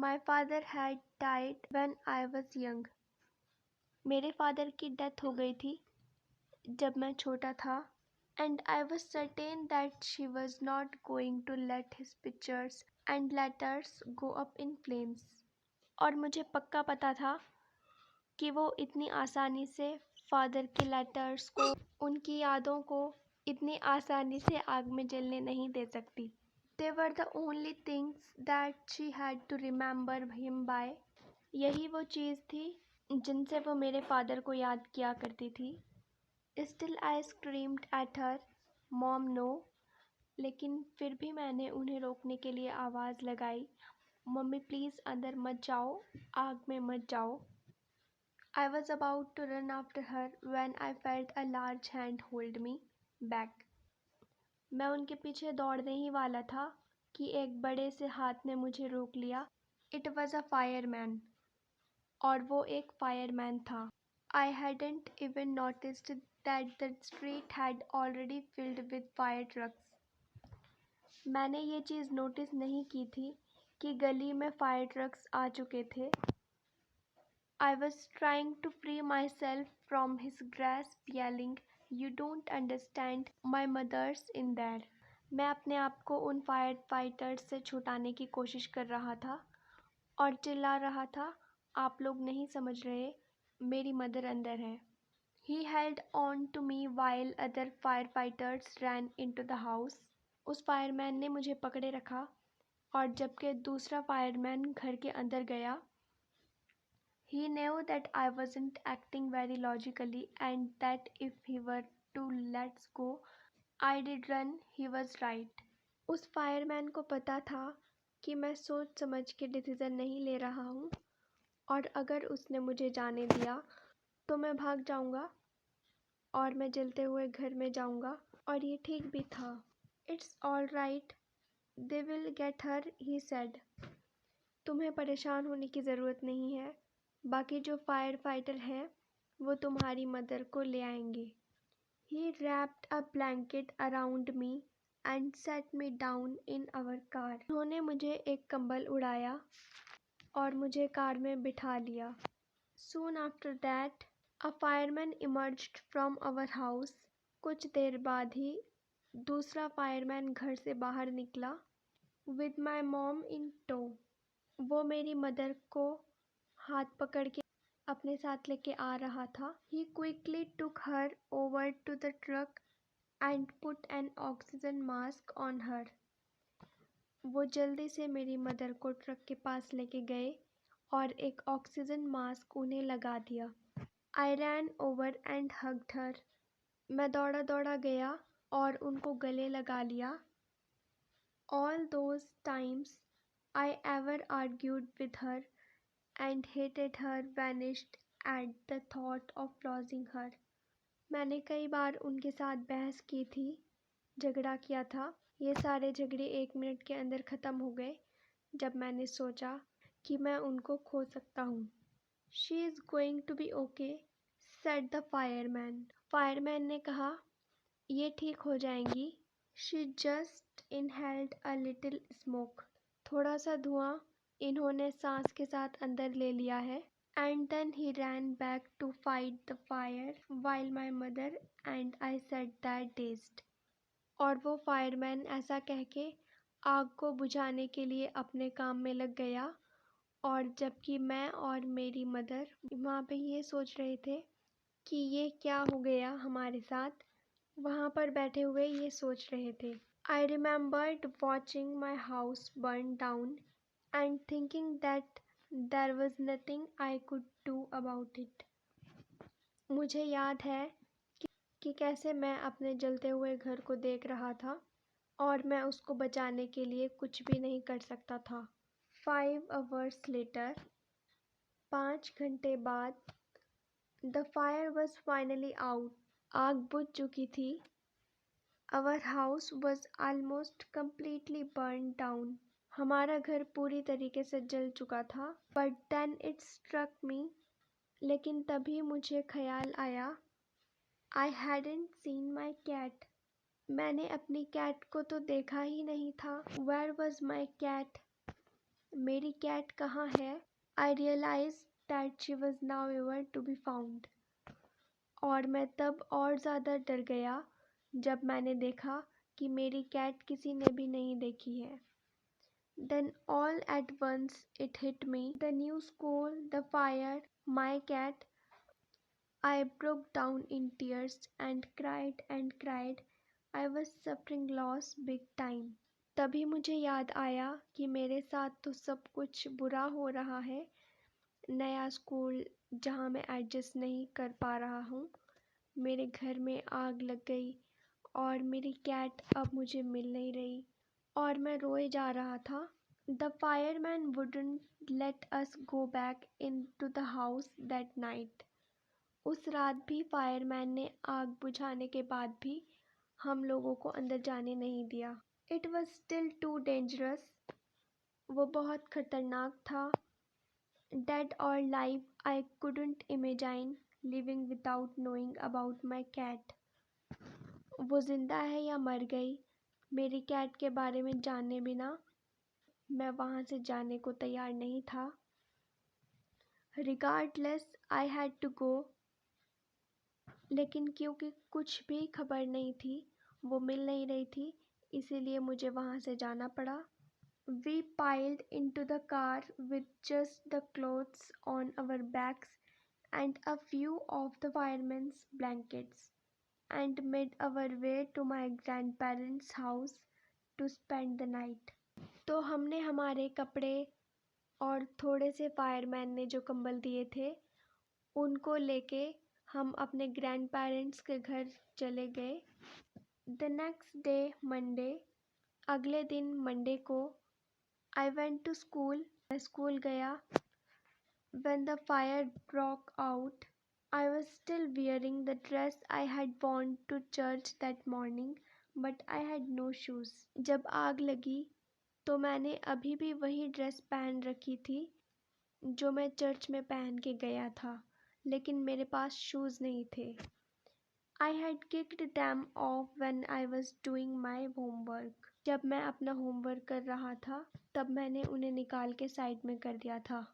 My father had died when I was young. मेरे father की death हो गई थी जब मैं छोटा था. And I was certain that she was not going to let his pictures and letters go up in flames. और मुझे पक्का पता था कि वो इतनी आसानी से फादर के लेटर्स को, उनकी यादों को इतनी आसानी से आग में जलने नहीं दे सकती. They were the only things that she had to remember him by. यही वो चीज़ थी जिनसे वो मेरे फादर को याद किया करती थी. Still I screamed at her, Mom no. लेकिन फिर भी मैंने उन्हें रोकने के लिए आवाज़ लगाई, मम्मी प्लीज़ अंदर मत जाओ, आग में मत जाओ. I was about to run after her when I felt a large hand hold me back. मैं उनके पीछे दौड़ने ही वाला था कि एक बड़े से हाथ ने मुझे रोक लिया. It was a fireman. और वो एक फायरमैन था. I hadn't even noticed that the street had already filled with fire trucks. मैंने ये चीज़ नोटिस नहीं की थी कि गली में फायर ट्रक्स आ चुके थे. I was trying to free myself from his grasp, yelling, "You don't understand, my mother's in there." मैं अपने आप को उन फायर फाइटर्स से छुटाने की कोशिश कर रहा था और चिल्ला रहा था, आप लोग नहीं समझ रहे, मेरी मदर अंदर है. He held on to me while other firefighters ran into the house. उस फायरमैन ने मुझे पकड़े रखा और जबकि दूसरा फायरमैन घर के अंदर गया. He knew that I wasn't acting very logically and that if he were to let's go, I did run. He was right. उस फायरमैन को पता था कि मैं सोच समझ के डिसीज़न नहीं ले रहा हूँ और अगर उसने मुझे जाने दिया तो मैं भाग जाऊँगा और मैं जलते हुए घर में जाऊँगा. और ये ठीक भी था. It's all right. They will get her, he said. तुम्हें परेशान होने की ज़रूरत नहीं है. बाकी जो फायर फाइटर हैं वो तुम्हारी मदर को ले आएंगे. He wrapped a blanket around me and set me down in our car. उन्होंने मुझे एक कंबल उड़ाया और मुझे कार में बिठा लिया. Soon after that, a fireman emerged from our house. कुछ देर बाद ही दूसरा फायरमैन घर से बाहर निकला. With my mom in tow. वो मेरी मदर को हाथ पकड़ के अपने साथ लेके आ रहा था. He quickly took her over to the truck and put an oxygen mask on her. वो जल्दी से मेरी मदर को ट्रक के पास लेके गए और एक ऑक्सीजन मास्क उन्हें लगा दिया. I ran over and hugged her. मैं दौड़ा दौड़ा गया और उनको गले लगा लिया. All those times I ever argued with her and hated her vanished at the thought of losing her. मैंने कई बार उनके साथ बहस की थी, झगड़ा किया था. ये सारे झगड़े 1 मिनट के अंदर ख़त्म हो गए जब मैंने सोचा कि मैं उनको खो सकता हूँ. She is going to be okay, said the fireman. Fireman ने कहा, ये ठीक हो जाएंगी. She just inhaled a little smoke. थोड़ा सा धुआं इन्होंने सांस के साथ अंदर ले लिया है. And then he ran back to fight the fire while my mother and I sat there dazed. और वो फायरमैन ऐसा कह के आग को बुझाने के लिए अपने काम में लग गया और जबकि मैं और मेरी मदर वहाँ पे ये सोच रहे थे कि ये क्या हो गया हमारे साथ, वहाँ पर बैठे हुए ये सोच रहे थे. I remembered watching my house burn down and thinking that there was nothing I could do about it. मुझे याद है कि कैसे मैं अपने जलते हुए घर को देख रहा था और मैं उसको बचाने के लिए कुछ भी नहीं कर सकता था. 5 hours later, 5 घंटे बाद, the fire was finally out. आग बुझ चुकी थी. Our house was almost completely burned down. हमारा घर पूरी तरीके से जल चुका था. But then it struck me. लेकिन तभी मुझे ख्याल आया. I hadn't seen my cat. मैंने अपनी कैट को तो देखा ही नहीं था. Where was my cat? मेरी कैट कहाँ है? I realise that she was nowhere to be found. और मैं तब और ज़्यादा डर गया जब मैंने देखा कि मेरी कैट किसी ने भी नहीं देखी है। Then all at once it hit me, the new school, the fire, my cat. I broke down in tears and cried and cried. I was suffering loss big time. तभी मुझे याद आया कि मेरे साथ तो सब कुछ बुरा हो रहा है। नया स्कूल जहाँ मैं एडजस्ट नहीं कर पा रहा हूँ, मेरे घर में आग लग गई और मेरी कैट अब मुझे मिल नहीं रही और मैं रोए जा रहा था। The fireman wouldn't let us go back into the house that night. उस रात भी फायरमैन ने आग बुझाने के बाद भी हम लोगों को अंदर जाने नहीं दिया। It was still too dangerous. वो बहुत खतरनाक था। Dead or alive, I couldn't imagine living without knowing about my cat. वो जिंदा है या मर गई, मेरी कैट के बारे में जाने बिना मैं वहाँ से जाने को तैयार नहीं था। Regardless, I had to go. लेकिन क्योंकि कुछ भी खबर नहीं थी, वो मिल नहीं रही थी, इसीलिए मुझे वहाँ से जाना पड़ा। We piled into the car with just the clothes on our backs and a few of the firemen's blankets and made our way to my grandparents' house to spend the night. तो हमने हमारे कपड़े और थोड़े से fireman ने जो कंबल दिए थे उनको लेके हम अपने ग्रैंड पेरेंट्स के घर चले गए। द नेक्स्ट डे मंडे, अगले दिन मंडे को, आई वेंट टू स्कूल, मैं स्कूल गया। When the fire broke out, I was still wearing the dress I had worn to church that morning but I had no shoes. जब आग लगी तो मैंने अभी भी वही ड्रेस पहन रखी थी जो मैं चर्च में पहन के गया था, लेकिन मेरे पास शूज़ नहीं थे। I had kicked them of when I was doing my homework. जब मैं अपना होमवर्क कर रहा था तब मैंने उन्हें निकाल के साइड में कर दिया था।